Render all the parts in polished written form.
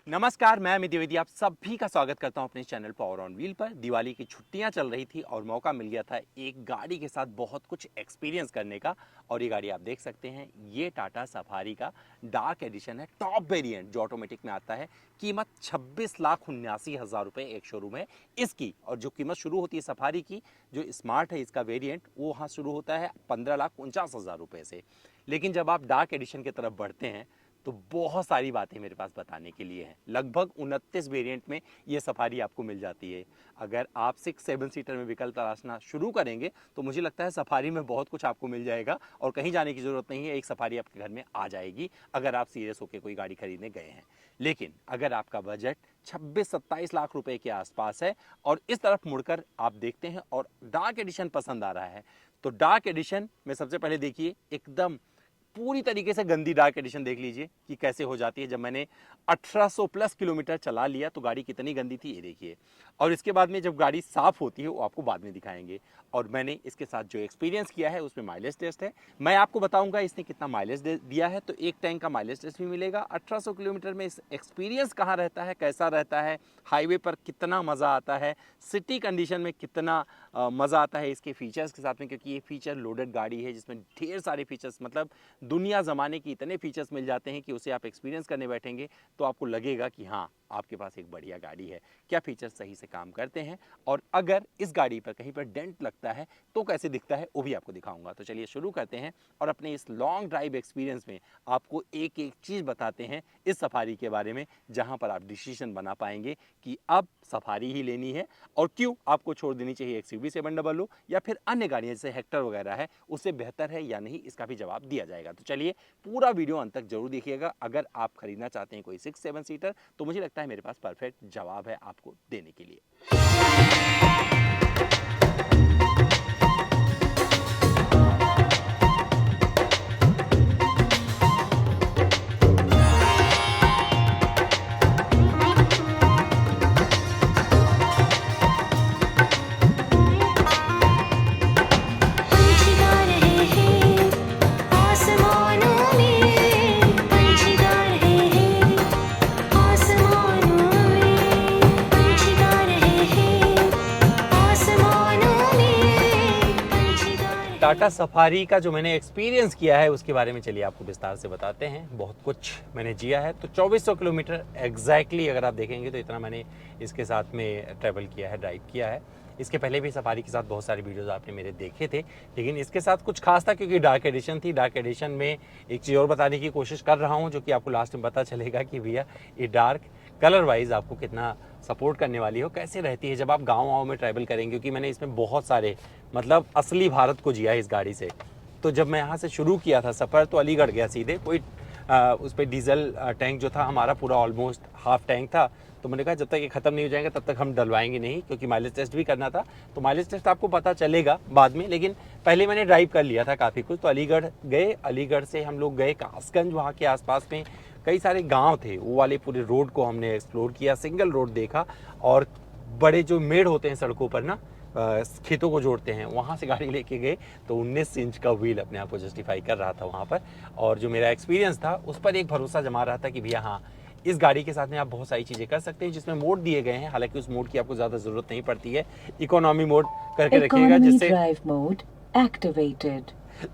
नमस्कार, मैं अमित द्विवेदी आप सभी का स्वागत करता हूं अपने चैनल पावर ऑन व्हील पर। दिवाली की छुट्टियां चल रही थी और मौका मिल गया था एक गाड़ी के साथ बहुत कुछ एक्सपीरियंस करने का। और ये गाड़ी आप देख सकते हैं, ये टाटा सफारी का डार्क एडिशन है, टॉप वेरिएंट जो ऑटोमेटिक में आता है। कीमत 26,79,000 रुपये एक शोरूम है इसकी। और जो कीमत शुरू होती है सफारी की, जो स्मार्ट है इसका वेरिएंट, वो वहाँ शुरू होता है 15,49,000 रुपये से। लेकिन जब आप डार्क एडिशन की तरफ बढ़ते हैं तो बहुत सारी बातें मेरे पास बताने के लिए हैं। लगभग 29 वेरिएंट में ये सफारी आपको मिल जाती है। अगर आप 6-7 सीटर में विकल्प तलाशना शुरू करेंगे तो मुझे लगता है सफारी में बहुत कुछ आपको मिल जाएगा और कहीं जाने की ज़रूरत नहीं है, एक सफारी आपके घर में आ जाएगी अगर आप सीरियस होकर कोई गाड़ी खरीदने गए हैं। लेकिन अगर आपका बजट 26-27 लाख रुपए के आसपास है और इस तरफ मुड़कर आप देखते हैं और डार्क एडिशन पसंद आ रहा है, तो डार्क एडिशन में सबसे पहले देखिए एकदम पूरी तरीके से गंदी डार्क एडिशन देख लीजिए कि कैसे हो जाती है। जब मैंने 1800 प्लस किलोमीटर चला लिया तो गाड़ी कितनी गंदी थी ये देखिए। और इसके बाद में जब गाड़ी साफ होती है वो आपको बाद में दिखाएंगे। और मैंने इसके साथ जो एक्सपीरियंस किया है उसमें माइलेज टेस्ट है, मैं आपको बताऊंगा इसने कितना माइलेज दिया है। तो एक टैंक का माइलेज टेस्ट भी मिलेगा। 1800 किलोमीटर में इस एक्सपीरियंस कहाँ रहता है, कैसा रहता है, हाईवे पर कितना मज़ा आता है, सिटी कंडीशन में कितना मज़ा आता है इसके फीचर्स के साथ में, क्योंकि ये फीचर लोडेड गाड़ी है जिसमें ढेर सारे फीचर्स, मतलब दुनिया ज़माने के इतने फीचर्स मिल जाते हैं कि उसे आप एक्सपीरियंस करने बैठेंगे तो आपको लगेगा कि हाँ आपके पास एक बढ़िया गाड़ी है। क्या फीचर्स सही से काम करते हैं और अगर इस गाड़ी पर कहीं पर डेंट लगता है तो कैसे दिखता है वो भी आपको दिखाऊंगा। तो चलिए शुरू करते हैं और अपने इस लॉन्ग ड्राइव एक्सपीरियंस में आपको एक एक चीज़ बताते हैं इस सफारी के बारे में, जहाँ पर आप डिसीजन बना पाएंगे कि अब सफारी ही लेनी है और क्यों आपको छोड़ देनी चाहिए XUV700 या फिर अन्य गाड़ियाँ जैसे हेक्टर वगैरह है उससे बेहतर है या नहीं, इसका भी जवाब दिया जाएगा। तो चलिए पूरा वीडियो अंत तक जरूर देखिएगा। अगर आप खरीदना चाहते हैं कोई 6-7 सीटर तो मुझे लगता है मेरे पास परफेक्ट जवाब है आपको देने के लिए। टाटा सफारी का जो मैंने एक्सपीरियंस किया है उसके बारे में चलिए आपको विस्तार से बताते हैं। बहुत कुछ मैंने जिया है। तो 2400 किलोमीटर एग्जैक्टली अगर आप देखेंगे तो इतना मैंने इसके साथ में ट्रैवल किया है, ड्राइव किया है। इसके पहले भी सफारी के साथ बहुत सारे वीडियोस आपने मेरे देखे थे, लेकिन इसके साथ कुछ खास था क्योंकि डार्क एडिशन थी। डार्क एडिशन में एक चीज़ और बताने की कोशिश कर रहा हूँ जो कि आपको लास्ट में पता चलेगा कि भैया ये डार्क कलर वाइज आपको कितना सपोर्ट करने वाली हो, कैसे रहती है जब आप गाँव में ट्रैवल करेंगे। क्योंकि मैंने इसमें बहुत सारे मतलब असली भारत को जिया है इस गाड़ी से। तो जब मैं यहाँ से शुरू किया था सफ़र तो अलीगढ़ गया सीधे, कोई उस पर डीजल टैंक जो था हमारा पूरा ऑलमोस्ट हाफ टैंक था। तो मैंने कहा जब तक ये ख़त्म नहीं हो जाएगा तब तक हम डलवाएंगे नहीं, क्योंकि माइलेज टेस्ट भी करना था। तो माइलेज टेस्ट आपको पता चलेगा बाद में, लेकिन पहले मैंने ड्राइव कर लिया था काफ़ी कुछ। तो अलीगढ़ गए, अलीगढ़ से हम लोग गए कासगंज, वहाँ के आसपास में कई सारे गांव थे, वो वाले पूरे रोड को हमने एक्सप्लोर किया, सिंगल रोड देखा। और बड़े जो मेड़ होते हैं सड़कों पर ना, खेतों को जोड़ते हैं, वहाँ से गाड़ी लेके गए तो 19 इंच का व्हील अपने आप को जस्टिफाई कर रहा था वहाँ पर। और जो मेरा एक्सपीरियंस था उस पर एक भरोसा जमा रहा था कि भैया हाँ इस गाड़ी के साथ में आप बहुत सारी चीज़ें कर सकते हैं, जिसमें मोड दिए गए हैं। हालांकि उस मोड की आपको ज़्यादा ज़रूरत नहीं पड़ती है, इकोनॉमी मोड करके रखिएगा जिससे ड्राइव मोड एक्टिवेटेड।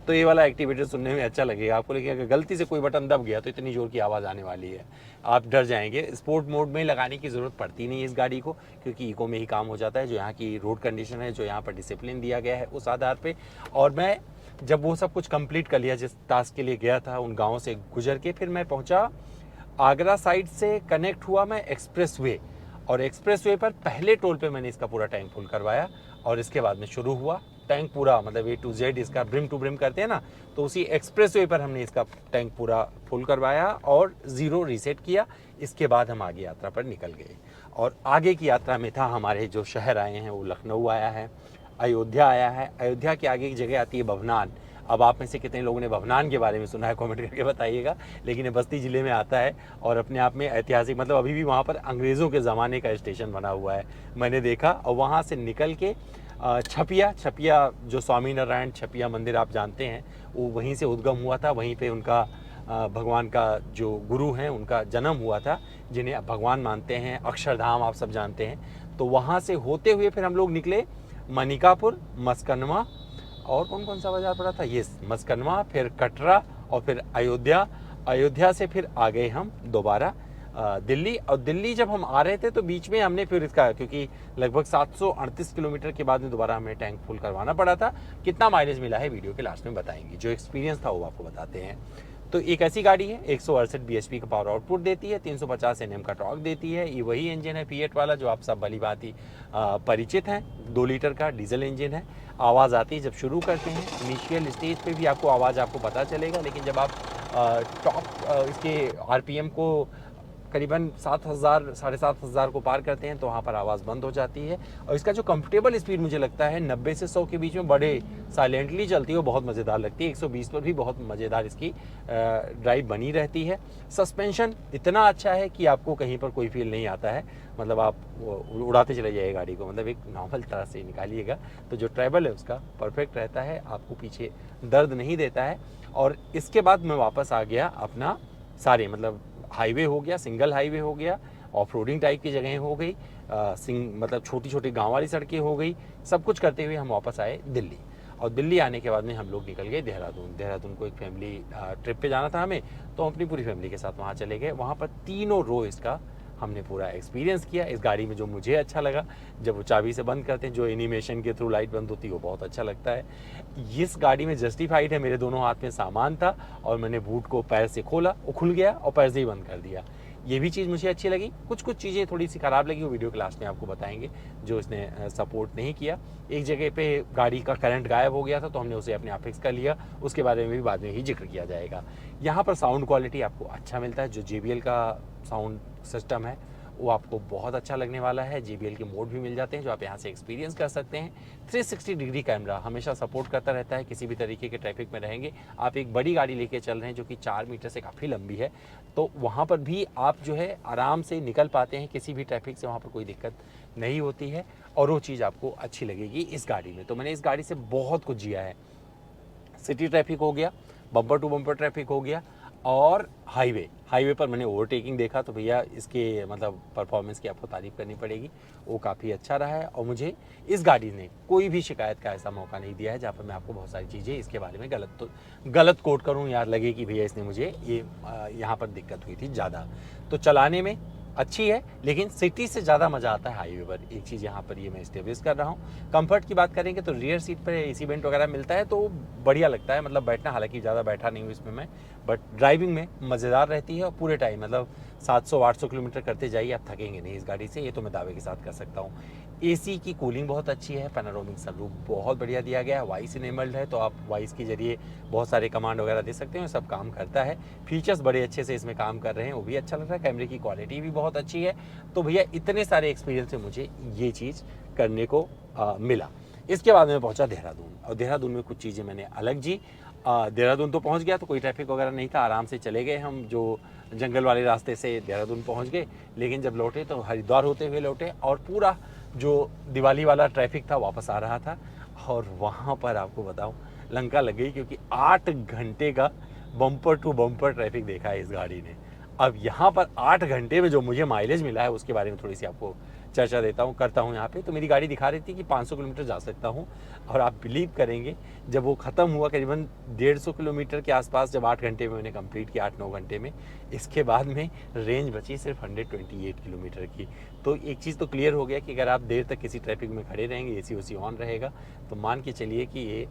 तो ये वाला एक्टिवेटेड सुनने में अच्छा लगेगा आपको, लेकिन अगर गलती से कोई बटन दब गया तो इतनी जोर की आवाज़ आने वाली है, आप डर जाएंगे। स्पोर्ट मोड में लगाने की ज़रूरत पड़ती नहीं है इस गाड़ी को, क्योंकि इको में ही काम हो जाता है। जो यहाँ की रोड कंडीशन है, जो यहाँ पर डिसिप्लिन दिया गया है उस आधार पे। और मैं जब वो सब कुछ कंप्लीट कर लिया जिस टास्क के लिए गया था, उन गाँव से गुजर के फिर मैं पहुँचा आगरा साइड से कनेक्ट हुआ मैं एक्सप्रेस वे। और एक्सप्रेस वे पर पहले टोल पे मैंने इसका पूरा टैंक फुल करवाया और इसके बाद में शुरू हुआ टैंक पूरा, मतलब A to Z इसका ब्रिम टू ब्रिम करते हैं ना, तो उसी एक्सप्रेस वे पर हमने इसका टैंक पूरा फुल करवाया और ज़ीरो रीसेट किया। इसके बाद हम आगे यात्रा पर निकल गए और आगे की यात्रा में था हमारे जो शहर आए हैं वो लखनऊ आया है, अयोध्या आया है। अयोध्या की आगे की जगह आती है भवनान। अब आप में से कितने लोगों ने भवनान के बारे में सुना है कमेंट करके बताइएगा। लेकिन ये बस्ती ज़िले में आता है और अपने आप में ऐतिहासिक, मतलब अभी भी वहाँ पर अंग्रेज़ों के ज़माने का स्टेशन बना हुआ है, मैंने देखा। और वहाँ से निकल के छपिया जो स्वामी नारायण छपिया मंदिर आप जानते हैं, वो वहीं से उद्गम हुआ था, वहीं पे उनका भगवान का जो गुरु हैं उनका जन्म हुआ था, जिन्हें आप भगवान मानते हैं, अक्षरधाम आप सब जानते हैं। तो वहाँ से होते हुए फिर हम लोग निकले मनिकापुर, मस्कनमा, और कौन कौन सा बाजार पड़ा था, ये मस्कनमा, फिर कटरा और फिर अयोध्या। अयोध्या से फिर आ गए हम दोबारा दिल्ली। और दिल्ली जब हम आ रहे थे तो बीच में हमने फिर इसका, क्योंकि लगभग 738 किलोमीटर के बाद में दोबारा हमें टैंक फुल करवाना पड़ा था। कितना माइलेज मिला है वीडियो के लास्ट में बताएंगे, जो एक्सपीरियंस था वो आपको बताते हैं। तो एक ऐसी गाड़ी है 168 bhp का पावर आउटपुट देती है, 350 Nm का टॉर्क देती है। ये वही इंजन है P8 वाला जो आप सब भली भांति परिचित हैं। 2 लीटर का डीजल इंजन है। आवाज़ आती है जब शुरू करते हैं, इनिशियल स्टेज पे भी आपको आवाज़ आपको पता चलेगा, लेकिन जब आप टॉप इसके RPM को करीबन 7,000 7,500 को पार करते हैं तो वहाँ पर आवाज़ बंद हो जाती है। और इसका जो कंफर्टेबल स्पीड मुझे लगता है 90 से 100 के बीच में बड़े साइलेंटली चलती है, वो बहुत मज़ेदार लगती है। 120 पर भी बहुत मज़ेदार इसकी ड्राइव बनी रहती है। सस्पेंशन इतना अच्छा है कि आपको कहीं पर कोई फील नहीं आता है, मतलब आप उड़ाते चले जाइए गाड़ी को, मतलब एक नॉर्मल तरह से निकालिएगा तो जो ट्रैवल है उसका परफेक्ट रहता है, आपको पीछे दर्द नहीं देता है। और इसके बाद मैं वापस आ गया अपना सारे, मतलब हाईवे हो गया, सिंगल हाईवे हो गया, ऑफ रोडिंग टाइप की जगहें हो गई, मतलब छोटी छोटी गांव वाली सड़कें हो गई। सब कुछ करते हुए हम वापस आए दिल्ली। और दिल्ली आने के बाद में हम लोग निकल गए देहरादून। देहरादून को एक फैमिली ट्रिप पे जाना था हमें, तो हम अपनी पूरी फैमिली के साथ वहाँ चले गए। वहाँ पर तीनों रो इसका हमने पूरा एक्सपीरियंस किया। इस गाड़ी में जो मुझे अच्छा लगा, जब वो चाबी से बंद करते हैं, जो एनिमेशन के थ्रू लाइट बंद होती है, वो बहुत अच्छा लगता है। इस गाड़ी में जस्टिफाइड है, मेरे दोनों हाथ में सामान था और मैंने बूट को पैर से खोला, वो खुल गया और पैर से ही बंद कर दिया। ये भी चीज़ मुझे अच्छी लगी। कुछ चीज़ें थोड़ी सी ख़राब लगी, वो वीडियो क्लास में आपको बताएंगे, जो इसने सपोर्ट नहीं किया। एक जगह पे गाड़ी का करंट गायब हो गया था तो हमने उसे अपने आप फिक्स कर लिया, उसके बारे में भी बाद में ही जिक्र किया जाएगा। यहाँ पर साउंड क्वालिटी आपको अच्छा मिलता है, जो JBL का साउंड सिस्टम है वो आपको बहुत अच्छा लगने वाला है। JBL के मोड भी मिल जाते हैं जो आप यहाँ से एक्सपीरियंस कर सकते हैं। 360 डिग्री कैमरा हमेशा सपोर्ट करता रहता है, किसी भी तरीके के ट्रैफिक में रहेंगे। आप एक बड़ी गाड़ी लेके चल रहे हैं जो कि 4 मीटर से काफ़ी लंबी है, तो वहाँ पर भी आप जो है आराम से निकल पाते हैं, किसी भी ट्रैफिक से वहाँ पर कोई दिक्कत नहीं होती है, और वो चीज़ आपको अच्छी लगेगी इस गाड़ी में। तो मैंने इस गाड़ी से बहुत कुछ जिया है। सिटी ट्रैफिक हो गया, बम्पर टू बम्पर ट्रैफिक हो गया, और हाईवे पर मैंने ओवरटेकिंग देखा, तो भैया इसके मतलब परफॉर्मेंस की आपको तारीफ़ करनी पड़ेगी, वो काफ़ी अच्छा रहा है। और मुझे इस गाड़ी ने कोई भी शिकायत का ऐसा मौका नहीं दिया है जहाँ पर मैं आपको बहुत सारी चीज़ें इसके बारे में गलत कोट करूँ, यार लगे कि भैया इसने मुझे ये यहाँ पर दिक्कत हुई थी ज़्यादा। तो चलाने में अच्छी है, लेकिन सिटी से ज़्यादा मज़ा आता है हाईवे पर। एक चीज़ यहाँ पर ये मैं इस्टेब्लिश कर रहा हूँ। कंफर्ट की बात करेंगे तो रियर सीट पर AC वेंट वगैरह मिलता है, तो बढ़िया लगता है, मतलब बैठना, हालांकि ज़्यादा बैठा नहीं हूँ इसमें मैं, बट ड्राइविंग में मज़ेदार रहती है। और पूरे टाइम मतलब 700-800 किलोमीटर करते जाइए, आप थकेंगे नहीं इस गाड़ी से, ये तो मैं दावे के साथ कर सकता हूँ। AC की कूलिंग बहुत अच्छी है, पैनोरामिक सनरूफ बहुत बढ़िया दिया गया है, वॉइस इनेबल्ड है, तो आप वॉइस के जरिए बहुत सारे कमांड वगैरह दे सकते हैं, सब काम करता है। फीचर्स बड़े अच्छे से इसमें काम कर रहे हैं, वो भी अच्छा लग रहा है। कैमरे की क्वालिटी भी बहुत अच्छी है। तो भैया इतने सारे एक्सपीरियंस से मुझे ये चीज़ करने को मिला। इसके बाद मैं पहुंचा देहरादून, और देहरादून में कुछ चीज़ें मैंने अलग जी। देहरादून तो पहुंच गया, तो कोई ट्रैफिक वगैरह नहीं था, आराम से चले गए हम, जो जंगल वाले रास्ते से देहरादून पहुंच गए। लेकिन जब लौटे तो हरिद्वार होते हुए लौटे, और पूरा जो दिवाली वाला ट्रैफिक था वापस आ रहा था। और वहाँ पर आपको बताऊँ लंका लग गई, क्योंकि 8 घंटे का बम्पर टू बम्पर ट्रैफिक देखा है इस गाड़ी ने। अब यहाँ पर 8 घंटे में जो मुझे माइलेज मिला है उसके बारे में थोड़ी सी आपको चर्चा करता हूँ यहाँ पे। तो मेरी गाड़ी दिखा रही थी कि 500 किलोमीटर जा सकता हूँ, और आप बिलीव करेंगे जब वो ख़त्म हुआ करीबन 150 किलोमीटर के आसपास, जब 8 घंटे में मैंने कंप्लीट किया, 8-9 घंटे में, इसके बाद में रेंज बची सिर्फ 128 किलोमीटर की। तो एक चीज़ तो क्लियर हो गया कि अगर आप देर तक किसी ट्रैफिक में खड़े रहेंगे, AC ऑन रहेगा, तो मान के चलिए कि ये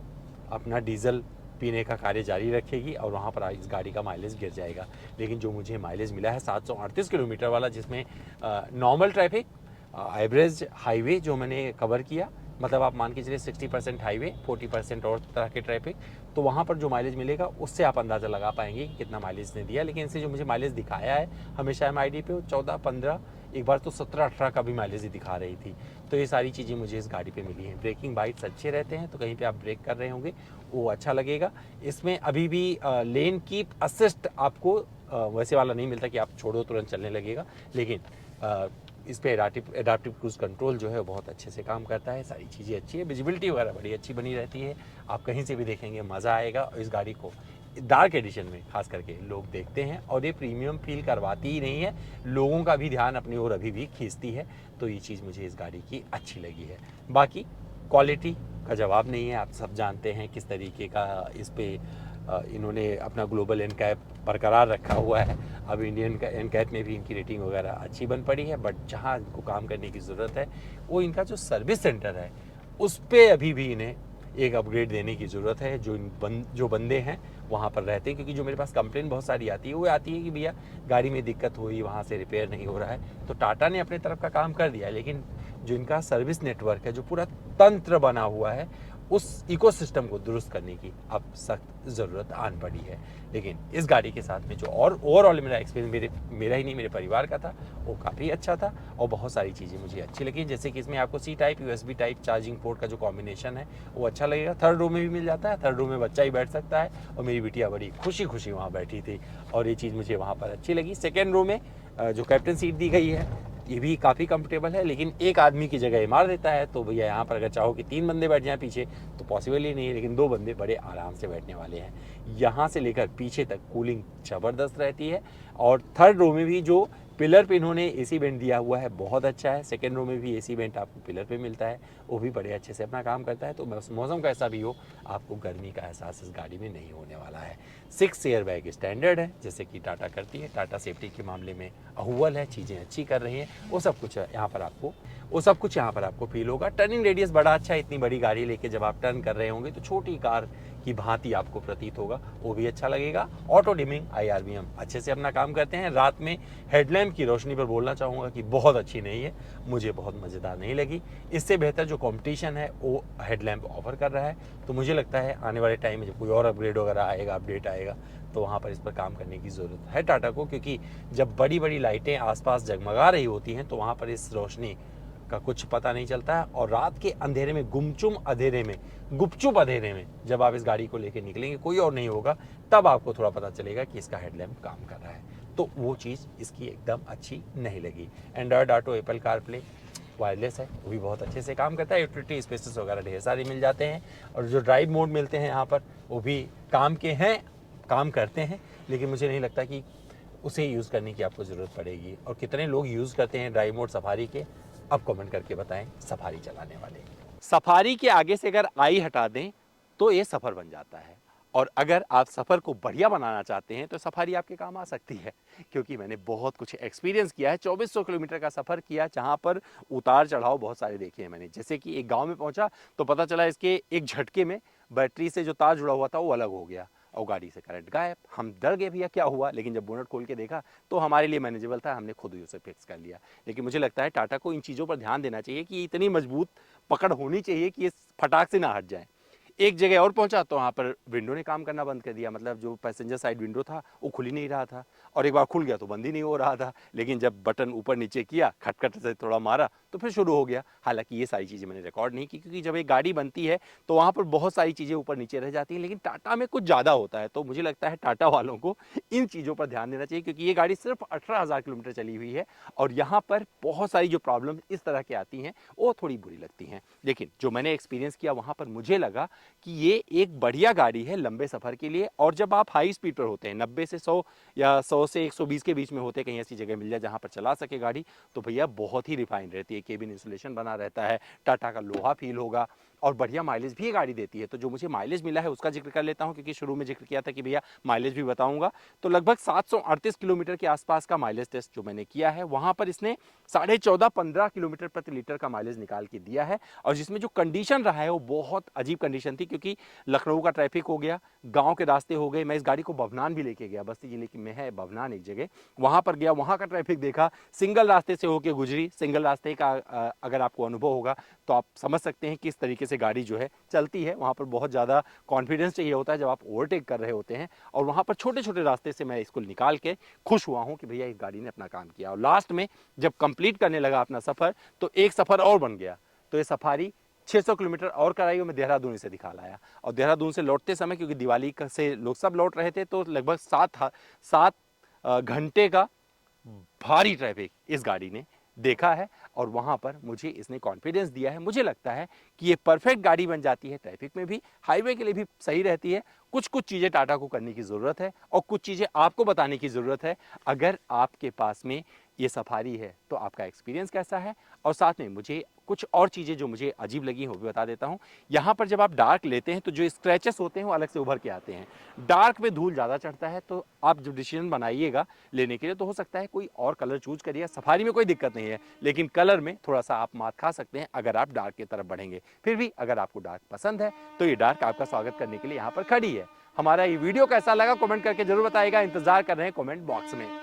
अपना डीजल पीने का कार्य जारी रखेगी, और वहाँ पर इस गाड़ी का माइलेज गिर जाएगा। लेकिन जो मुझे माइलेज मिला है 738 किलोमीटर वाला, जिसमें नॉर्मल ट्रैफिक, एवरेज हाईवे जो मैंने कवर किया, मतलब आप मान के चलिए 60% हाईवे, 40% और तरह के ट्रैफिक, तो वहाँ पर जो माइलेज मिलेगा उससे आप अंदाज़ा लगा पाएंगे कि कितना माइलेज ने दिया। लेकिन इससे जो मुझे माइलेज दिखाया है हमेशा MID पे, वो 14-15, एक बार तो 17-18 का भी माइलेज ही दिखा रही थी। तो ये सारी चीज़ें मुझे इस गाड़ी पे मिली हैं। ब्रेकिंग बाइट्स अच्छे रहते हैं, तो कहीं पे आप ब्रेक कर रहे होंगे वो अच्छा लगेगा। इसमें अभी भी लेन कीप असिस्ट आपको वैसे वाला नहीं मिलता कि आप छोड़ो तुरंत चलने लगेगा, लेकिन इस पे एडाप्टिव क्रूज कंट्रोल जो है वो बहुत अच्छे से काम करता है। सारी चीज़ें अच्छी है, विजिबिलिटी वगैरह बड़ी अच्छी बनी रहती है, आप कहीं से भी देखेंगे मज़ा आएगा। और इस गाड़ी को डार्क एडिशन में खास करके लोग देखते हैं और ये प्रीमियम फील करवाती ही नहीं है, लोगों का भी ध्यान अपनी ओर अभी भी खींचती है। तो ये चीज़ मुझे इस गाड़ी की अच्छी लगी है। बाकी क्वालिटी का जवाब नहीं है, आप सब जानते हैं किस तरीके का इस पे इन्होंने अपना ग्लोबल एनकैप बरकरार रखा हुआ है। अब इंडियन एनकैप में भी इनकी रेटिंग वगैरह अच्छी बन पड़ी है, बट जहाँ इनको काम करने की ज़रूरत है वो इनका जो सर्विस सेंटर है उस पर अभी भी इन्हें एक अपग्रेड देने की ज़रूरत है। जो बंदे हैं वहाँ पर रहते हैं, क्योंकि जो मेरे पास कंप्लेन बहुत सारी आती है वो आती है कि भैया गाड़ी में दिक्कत हुई, वहाँ से रिपेयर नहीं हो रहा है। तो टाटा ने अपने तरफ का काम कर दिया, लेकिन जो इनका सर्विस नेटवर्क है, जो पूरा तंत्र बना हुआ है, उस इकोसिस्टम को दुरुस्त करने की अब सख्त ज़रूरत आन पड़ी है। लेकिन इस गाड़ी के साथ में जो और ओवरऑल मेरा एक्सपीरियंस मेरा ही नहीं मेरे परिवार का था, वो काफ़ी अच्छा था और बहुत सारी चीज़ें मुझे अच्छी लगी। जैसे कि इसमें आपको C type USB type charging port का जो कॉम्बिनेशन है वो अच्छा लगेगा। थर्ड रो में भी मिल जाता है, थर्ड रो में बच्चा ही बैठ सकता है और मेरी बिटिया बड़ी खुशी खुशी वहाँ बैठी थी और ये चीज़ मुझे वहाँ पर अच्छी लगी। सेकेंड रो में जो कैप्टन सीट दी गई है ये भी काफ़ी कंफर्टेबल है, लेकिन एक आदमी की जगह मार देता है। तो भैया यहाँ पर अगर चाहो कि 3 बंदे बैठ जाएं पीछे तो पॉसिबल ही नहीं है, लेकिन 2 बंदे बड़े आराम से बैठने वाले हैं। यहाँ से लेकर पीछे तक कूलिंग ज़बरदस्त रहती है और थर्ड रो में भी जो पिलर पे इन्होंने AC वेंट दिया हुआ है बहुत अच्छा है। सेकेंड रो में भी AC वेंट आपको पिलर पे मिलता है, वो भी बड़े अच्छे से अपना काम करता है। तो मौसम कैसा भी हो, आपको गर्मी का एहसास इस गाड़ी में नहीं होने वाला है। 6 एयर बैग स्टैंडर्ड है जैसे कि टाटा करती है, टाटा सेफ्टी के मामले में अव्वल है, चीज़ें अच्छी कर रही हैं, वो सब कुछ यहाँ पर आपको फील होगा। टर्निंग रेडियस बड़ा अच्छा है, इतनी बड़ी गाड़ी लेके जब आप टर्न कर रहे होंगे तो छोटी कार की भांति आपको प्रतीत होगा, वो भी अच्छा लगेगा। ऑटो डिमिंग IRBM अच्छे से अपना काम करते हैं। रात में हेडलैम्प की रोशनी पर बोलना चाहूँगा कि बहुत अच्छी नहीं है, मुझे बहुत मज़ेदार नहीं लगी। इससे बेहतर जो कंपटीशन है वो हेडलैम्प ऑफर कर रहा है। तो मुझे लगता है आने वाले टाइम में जब कोई और अपग्रेड वगैरह आएगा, अपडेट आएगा, तो वहाँ पर इस पर काम करने की ज़रूरत है टाटा को, क्योंकि जब बड़ी बड़ी लाइटें आसपास जगमगा रही होती हैं तो वहाँ पर इस रोशनी का कुछ पता नहीं चलता है। और रात के अंधेरे में गुपचुप अंधेरे में जब आप इस गाड़ी को लेकर निकलेंगे, कोई और नहीं होगा, तब आपको थोड़ा पता चलेगा कि इसका हेडलैम्प काम कर रहा है। तो वो चीज़ इसकी एकदम अच्छी नहीं लगी। Android auto, Apple CarPlay wireless है, वो भी बहुत अच्छे से काम करता है। यूटिलिटी स्पेसेस वगैरह ढेर सारे मिल जाते हैं और जो ड्राइव मोड मिलते हैं यहाँ पर वो भी काम करते हैं, लेकिन मुझे नहीं लगता कि उसे यूज़ करने की आपको ज़रूरत पड़ेगी। और कितने लोग यूज़ करते हैं ड्राइव मोड सफारी के, अब कमेंट करके बताएं सफारी चलाने वाले। सफारी के आगे से अगर आई हटा दें तो ये सफ़र बन जाता है, और अगर आप सफ़र को बढ़िया बनाना चाहते हैं तो सफारी आपके काम आ सकती है, क्योंकि मैंने बहुत कुछ एक्सपीरियंस किया है। 2400 किलोमीटर का सफ़र किया, जहाँ पर उतार चढ़ाव बहुत सारे देखे हैं मैंने। जैसे कि एक गांव में पहुंचा तो पता चला इसके एक झटके में बैटरी से जो तार जुड़ा हुआ था वो अलग हो गया और गाड़ी से करंट गायब। हम डर गए भैया क्या हुआ, लेकिन जब बोनट खोल के देखा तो हमारे लिए मैनेजेबल था, हमने खुद ही उसे फिक्स कर लिया। लेकिन मुझे लगता है टाटा को इन चीज़ों पर ध्यान देना चाहिए कि इतनी मजबूत पकड़ होनी चाहिए कि ये फटाक से ना हट जाए। एक जगह और पहुंचा तो वहाँ पर विंडो ने काम करना बंद कर दिया, मतलब जो पैसेंजर साइड विंडो था वो खुल ही नहीं रहा था, और एक बार खुल गया तो बंद ही नहीं हो रहा था। लेकिन जब बटन ऊपर नीचे किया, खटखट से थोड़ा मारा तो फिर शुरू हो गया। हालांकि ये सारी चीज़ें मैंने रिकॉर्ड नहीं की, क्योंकि जब एक गाड़ी बनती है तो वहाँ पर बहुत सारी चीज़ें ऊपर नीचे रह जाती हैं, लेकिन टाटा में कुछ ज़्यादा होता है। तो मुझे लगता है टाटा वालों को इन चीज़ों पर ध्यान देना चाहिए, क्योंकि ये गाड़ी सिर्फ 18,000 किलोमीटर चली हुई है और यहाँ पर बहुत सारी जो प्रॉब्लम इस तरह की आती हैं वो थोड़ी बुरी लगती हैं। लेकिन जो मैंने एक्सपीरियंस किया वहाँ पर मुझे लगा कि ये एक बढ़िया गाड़ी है लंबे सफ़र के लिए। और जब आप हाई स्पीड पर होते हैं, 90 से 100 या 100 से 120 के बीच में होते हैं, कहीं ऐसी जगह मिल जाए जहाँ पर चला सके गाड़ी, तो भैया बहुत ही रिफाइंड रहती है। केबिन इंसुलेशन बना रहता है, टाटा का लोहा फील होगा और बढ़िया माइलेज भी ये गाड़ी देती है। तो जो मुझे माइलेज मिला है उसका जिक्र कर लेता हूँ, क्योंकि शुरू में जिक्र किया था कि भैया माइलेज भी बताऊंगा। तो लगभग 738 किलोमीटर के आसपास का माइलेज टेस्ट जो मैंने किया है, वहाँ पर इसने 14.5-15 किलोमीटर प्रति लीटर का माइलेज निकाल के दिया है। और जिसमें जो कंडीशन रहा है वो बहुत अजीब कंडीशन थी, क्योंकि लखनऊ का ट्रैफिक हो गया, गांव के रास्ते हो गए। मैं इस गाड़ी को बभनान भी लेके गया, बस्ती जिले में है बभनान एक जगह, वहां पर गया, वहां का ट्रैफिक देखा, सिंगल रास्ते से होके गुजरी। सिंगल रास्ते का अगर आपको अनुभव होगा तो आप समझ सकते हैं किस तरीके से गाड़ी जो है चलती है। वहां पर बहुत ज़्यादा कॉन्फिडेंस चाहिए होता है जब आप ओवरटेक कर रहे होते हैं, और वहां पर छोटे छोटे रास्ते से मैं इसको निकाल के खुश हुआ हूं कि भैया इस गाड़ी ने अपना काम किया। और लास्ट में जब कंप्लीट करने लगा अपना सफ़र तो एक सफ़र और बन गया। तो ये सफारी 600 किलोमीटर और कराई और मैं देहरादून से दिखा लाया। और देहरादून से लौटते समय, क्योंकि दिवाली से लोग सब लौट रहे थे, तो लगभग 7 घंटे का भारी ट्रैफिक इस गाड़ी ने देखा है और वहाँ पर मुझे इसने कॉन्फिडेंस दिया है। मुझे लगता है कि ये परफेक्ट गाड़ी बन जाती है, ट्रैफिक में भी, हाईवे के लिए भी सही रहती है। कुछ-कुछ चीज़ें टाटा को करने की ज़रूरत है और कुछ चीज़ें आपको बताने की ज़रूरत है। अगर आपके पास में ये सफारी है तो आपका एक्सपीरियंस कैसा है? और साथ में मुझे कुछ और चीज़ें जो मुझे अजीब लगी वो भी बता देता हूँ। यहाँ पर जब आप डार्क लेते हैं तो जो स्क्रैचेस होते हैं वो अलग से उभर के आते हैं। डार्क में धूल ज़्यादा चढ़ता है, तो आप जो डिसीजन बनाइएगा लेने के लिए तो हो सकता है कोई और कलर चूज़ करिए। सफारी में कोई दिक्कत नहीं है, लेकिन कलर में थोड़ा-सा आप मात खा सकते हैं अगर आप डार्क की तरफ बढ़ेंगे। फिर भी अगर आपको डार्क पसंद है तो ये डार्क आपका स्वागत करने के लिए यहाँ पर खड़ी है। हमारा ये वीडियो कैसा लगा कमेंट करके ज़रूर बताइएगा। इंतज़ार कर रहे हैं कमेंट बॉक्स में।